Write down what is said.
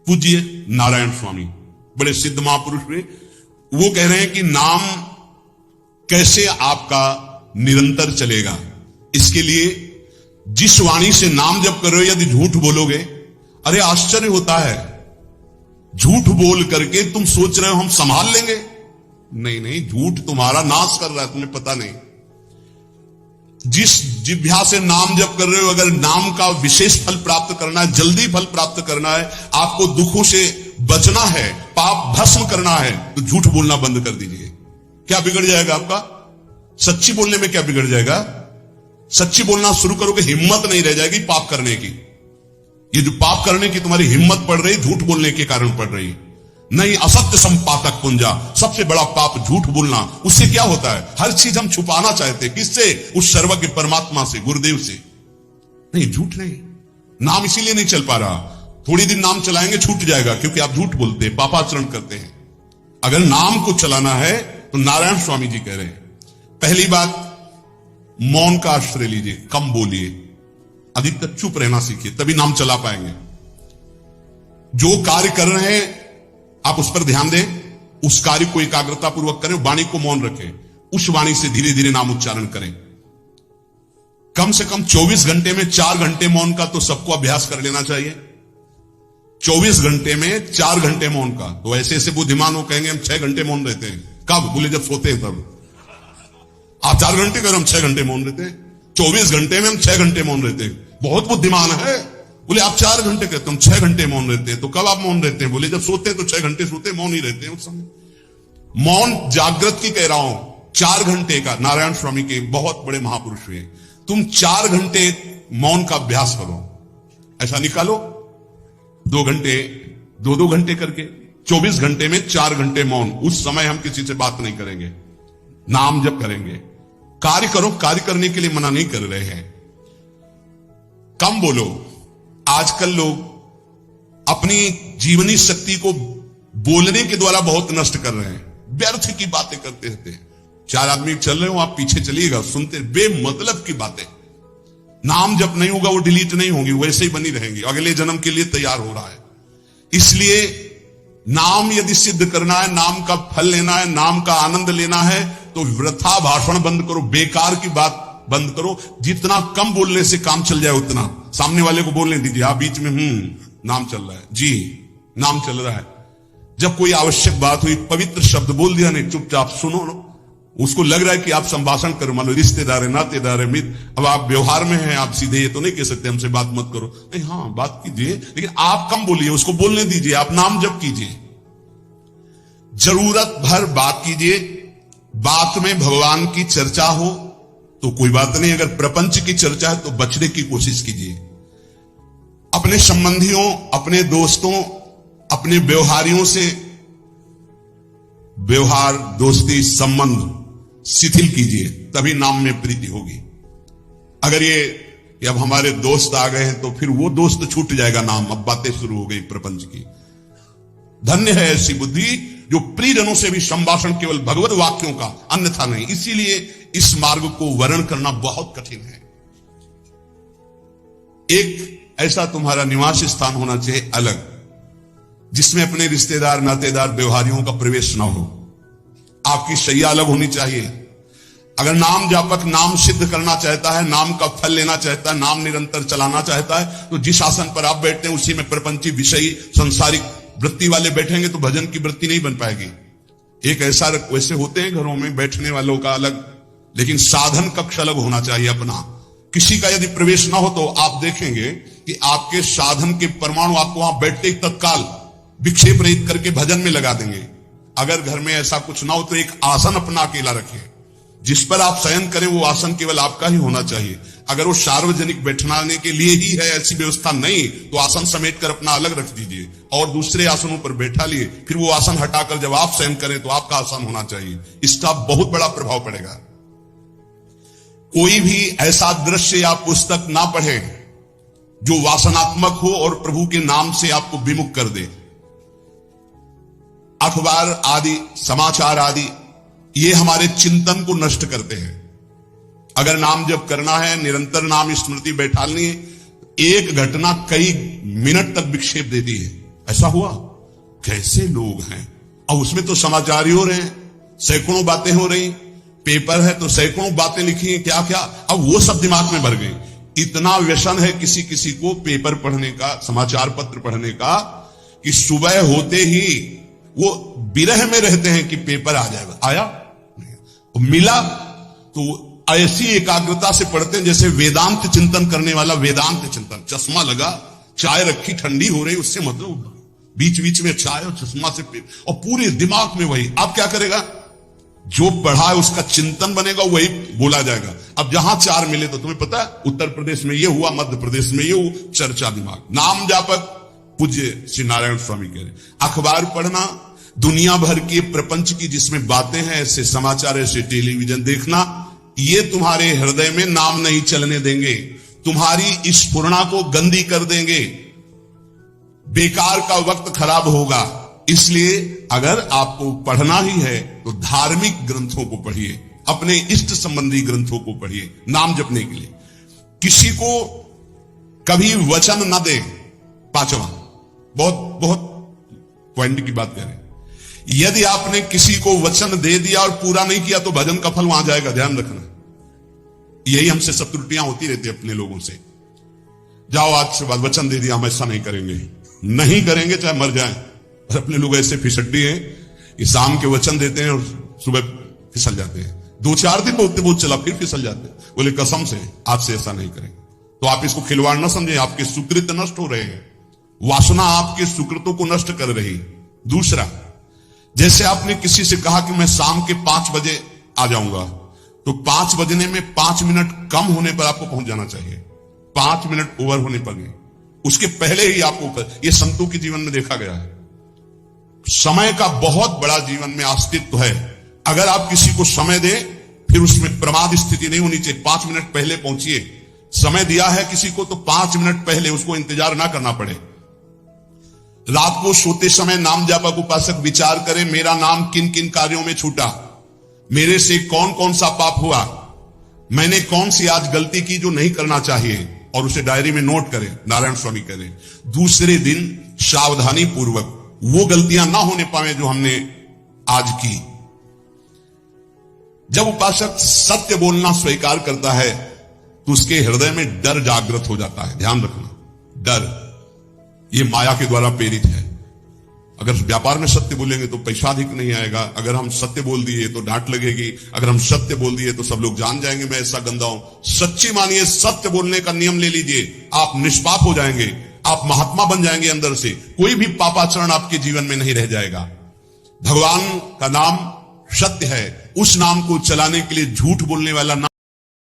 पूज्य नारायण स्वामी बड़े सिद्ध महापुरुष हुए। वो कह रहे हैं कि नाम कैसे आपका निरंतर चलेगा, इसके लिए जिस वाणी से नाम जप कर रहे हो यदि झूठ बोलोगे, अरे आश्चर्य होता है, झूठ बोल करके तुम सोच रहे हो हम संभाल लेंगे। नहीं नहीं, झूठ तुम्हारा नाश कर रहा है, तुम्हें पता नहीं। जिस जिह्वा से नाम जप कर रहे हो, अगर नाम का विशेष फल प्राप्त करना है, जल्दी फल प्राप्त करना है, आपको दुखों से बचना है, पाप भस्म करना है, तो झूठ बोलना बंद कर दीजिए। क्या बिगड़ जाएगा आपका? सच्ची बोलने में क्या बिगड़ जाएगा? सच्ची बोलना शुरू करोगे, हिम्मत नहीं रह जाएगी पाप करने की। ये जो पाप करने की तुम्हारी हिम्मत पड़ रही, झूठ बोलने के कारण पड़ रही। नहीं, असत्य संपातक पुंजा, सबसे बड़ा पाप झूठ बोलना। उससे क्या होता है? हर चीज हम छुपाना चाहते हैं। किससे? उस सर्वज्ञ परमात्मा से, गुरुदेव से। नहीं, झूठ नहीं। नाम इसीलिए नहीं चल पा रहा। थोड़ी दिन नाम चलाएंगे छूट जाएगा, क्योंकि आप झूठ बोलते हैं, पापाचरण करते हैं। अगर नाम को चलाना है तो नारायण स्वामी जी कह रहे हैं, पहली बात मौन का आश्रय लीजिए, कम बोलिए, अधिकतर चुप रहना सीखिए, तभी नाम चला पाएंगे। जो कार्य कर रहे हैं आप उस पर ध्यान दें, उस कार्य को एकाग्रता पूर्वक करें, वाणी को मौन रखें, उस वाणी से धीरे धीरे नाम उच्चारण करें। कम से कम 24 घंटे में 4 घंटे मौन का तो सबको अभ्यास कर लेना चाहिए। 24 घंटे में 4 घंटे मौन का। तो ऐसे ऐसे बुद्धिमान हो कहेंगे हम 6 घंटे मौन रहते हैं। कब? बोले जब सोते हैं तब। आप 4 घंटे करो, हम 6 घंटे मौन रहते हैं। 24 घंटे में हम 6 घंटे मौन रहते हैं। बहुत बुद्धिमान है। बोले आप 4 घंटे कहते, हम 6 घंटे मौन रहते हैं। तो कब आप मौन रहते हैं? बोले जब सोते हैं तो 6 घंटे सोते, मौन ही रहते हैं उस समय। मौन जागृत की कह रहा हूं, 4 घंटे का। नारायण स्वामी के बहुत बड़े महापुरुष हुए। तुम 4 घंटे मौन का अभ्यास करो, ऐसा निकालो 2 घंटे, 2 घंटे करके 24 घंटे में 4 घंटे मौन। उस समय हम किसी से बात नहीं करेंगे, नाम जप करेंगे। कार्य करो, कार्य करने के लिए मना नहीं कर रहे हैं। कम बोलो। आजकल लोग अपनी जीवनी शक्ति को बोलने के द्वारा बहुत नष्ट कर रहे हैं। व्यर्थ की बातें करते रहते हैं। 4 आदमी चल रहे हो, आप पीछे चलिएगा, सुनते, बेमतलब की बातें। नाम जब नहीं होगा वो डिलीट नहीं होंगी, वैसे ही बनी रहेंगी। अगले जन्म के लिए तैयार हो रहा है। इसलिए नाम यदि सिद्ध करना है, नाम का फल लेना है, नाम का आनंद लेना है, तो वृथा भाषण बंद करो, बेकार की बात बंद करो। जितना कम बोलने से काम चल जाए उतना। सामने वाले को बोलने दीजिए, आप बीच में नाम चल रहा है, जी नाम चल रहा है। जब कोई आवश्यक बात हुई, पवित्र शब्द बोल दिया, नहीं चुपचाप सुनो। उसको लग रहा है कि आप संभाषण करो, मान लो रिश्तेदार है, नातेदार है, मित्र, अब आप व्यवहार में हैं, आप सीधे ये तो नहीं कह सकते हमसे बात मत करो। नहीं, हाँ बात कीजिए, लेकिन आप कम बोलिए, उसको बोलने दीजिए, आप नाम जप कीजिए। जरूरत भर बात कीजिए। बात में भगवान की चर्चा हो तो कोई बात नहीं, अगर प्रपंच की चर्चा है तो बचने की कोशिश कीजिए। अपने संबंधियों, अपने दोस्तों, अपने व्यवहारियों से व्यवहार, दोस्ती, संबंध शिथिल कीजिए, तभी नाम में प्रीति होगी। अगर ये अब हमारे दोस्त आ गए हैं तो फिर वो दोस्त छूट जाएगा नाम, अब बातें शुरू हो गई प्रपंच की। धन्य है ऐसी बुद्धि जो प्रियजनों से भी संभाषण केवल भगवत वाक्यों का, अन्यथा नहीं। इसीलिए इस मार्ग को वर्ण करना बहुत कठिन है। एक ऐसा तुम्हारा निवास स्थान होना चाहिए अलग, जिसमें अपने रिश्तेदार, नातेदार, व्यवहारियों का प्रवेश ना हो। आपकी शैया अलग होनी चाहिए। अगर नाम जापक नाम सिद्ध करना चाहता है, नाम का फल लेना चाहता है, नाम निरंतर चलाना चाहता है, तो जिस आसन पर आप बैठते हैं उसी में प्रपंची, विषयी, संसारिक वृत्ति वाले बैठेंगे तो भजन की वृत्ति नहीं बन पाएगी। एक ऐसा, वैसे होते हैं घरों में बैठने वालों का अलग, लेकिन साधन कक्ष अलग होना चाहिए अपना। किसी का यदि प्रवेश ना हो तो आप देखेंगे कि आपके साधन के परमाणु आपको वहां बैठते ही तत्काल विक्षेप रहित करके भजन में लगा देंगे। अगर घर में ऐसा कुछ ना हो तो एक आसन अपना अकेला रखें, जिस पर आप शयन करें वो आसन केवल आपका ही होना चाहिए। अगर वो सार्वजनिक बैठने के लिए ही है, ऐसी व्यवस्था नहीं, तो आसन समेट कर अपना अलग रख दीजिए और दूसरे आसनों पर बैठा लिए। फिर वो आसन हटाकर जब आप शयन करें तो आपका आसन होना चाहिए। इसका बहुत बड़ा प्रभाव पड़ेगा। कोई भी ऐसा दृश्य या पुस्तक ना पढ़े जो वासनात्मक हो और प्रभु के नाम से आपको विमुख कर दे। अखबार आदि, समाचार आदि, ये हमारे चिंतन को नष्ट करते हैं। अगर नाम जप करना है, निरंतर नाम स्मृति बैठालनी है, एक घटना कई मिनट तक विक्षेप देती है। ऐसा हुआ? कैसे लोग हैं। और उसमें तो समाचार ही हो रहे हैं, सैकड़ों बातें हो रही, पेपर है तो सैकड़ों बातें लिखी हैं, क्या क्या। अब वो सब दिमाग में भर गई। इतना व्यसन है किसी किसी को पेपर पढ़ने का, समाचार पत्र पढ़ने का, कि सुबह होते ही वो विरह में रहते हैं कि पेपर आ जाएगा। आया तो मिला तो ऐसी एकाग्रता से पढ़ते हैं जैसे वेदांत चिंतन करने वाला वेदांत चिंतन। चश्मा लगा, चाय रखी, ठंडी हो रही, उससे मतलब बीच बीच में चाय और चश्मा से और पूरे दिमाग में वही। अब क्या करेगा? जो पढ़ा है उसका चिंतन बनेगा, वही बोला जाएगा। अब जहां चार मिले तो तुम्हें पता है, उत्तर प्रदेश में ये हुआ, मध्य प्रदेश में ये हुआ, चर्चा दिमाग। नाम जापक पूज्य श्री नारायण स्वामी कह रहे, अखबार पढ़ना, दुनिया भर के प्रपंच की जिसमें बातें हैं, ऐसे समाचार, ऐसे टेलीविजन देखना, ये तुम्हारे हृदय में नाम नहीं चलने देंगे, तुम्हारी स्फुरणा को गंदी कर देंगे, बेकार का वक्त खराब होगा। इसलिए अगर आपको पढ़ना ही है तो धार्मिक ग्रंथों को पढ़िए, अपने इष्ट संबंधी ग्रंथों को पढ़िए नाम जपने के लिए। किसी को कभी वचन न दे। पांचवा, बहुत बहुत पॉइंट की बात करें, यदि आपने किसी को वचन दे दिया और पूरा नहीं किया तो भजन का फल वहां जाएगा, ध्यान रखना। यही हमसे सब त्रुटियां होती रहती है अपने लोगों से। जाओ आज से बाद वचन दे दिया, हम ऐसा नहीं करेंगे, नहीं करेंगे चाहे मर जाएं। और अपने लोग ऐसे फिसड्डी हैं कि शाम के वचन देते हैं और सुबह फिसल जाते हैं, 2-4 दिन बोलते बहुत चला, फिर फिसल जाते हैं। बोले कसम से आज से ऐसा नहीं करेंगे। तो आप इसको खिलवाड़ न समझें, आपके सुकृत नष्ट हो रहे हैं, वासना आपके सुकृतों को नष्ट कर रही। दूसरा, जैसे आपने किसी से कहा कि मैं शाम के 5 बजे आ जाऊंगा, तो 5 बजने में 5 मिनट कम होने पर आपको पहुंच जाना चाहिए, 5 मिनट ओवर होने पर नहीं, उसके पहले ही आपको। यह संतों के जीवन में देखा गया है। समय का बहुत बड़ा जीवन में अस्तित्व है। अगर आप किसी को समय दें, फिर उसमें प्रमाद स्थिति नहीं होनी चाहिए। 5 मिनट पहले पहुंचिए। समय दिया है किसी को तो 5 मिनट पहले उसको इंतजार ना करना पड़े। रात को सोते समय नाम जापक उपासक विचार करें, मेरा नाम किन किन कार्यों में छूटा, मेरे से कौन कौन सा पाप हुआ, मैंने कौन सी आज गलती की जो नहीं करना चाहिए, और उसे डायरी में नोट करें। नारायण स्वामी करें, दूसरे दिन सावधानी पूर्वक वो गलतियां ना होने पाए जो हमने आज की। जब उपासक सत्य बोलना स्वीकार करता है तो उसके हृदय में डर जागृत हो जाता है। ध्यान रखना, डर ये माया के द्वारा प्रेरित है। अगर व्यापार में सत्य बोलेंगे तो पैसा अधिक नहीं आएगा, अगर हम सत्य बोल दिए तो डांट लगेगी, अगर हम सत्य बोल दिए तो सब लोग जान जाएंगे मैं ऐसा गंदा हूं। सच्ची मानिए, सत्य बोलने का नियम ले लीजिए, आप निष्पाप हो जाएंगे, आप महात्मा बन जाएंगे अंदर से, कोई भी पापाचरण आपके जीवन में नहीं रह जाएगा। भगवान का नाम सत्य है, उस नाम को चलाने के लिए झूठ बोलने वाला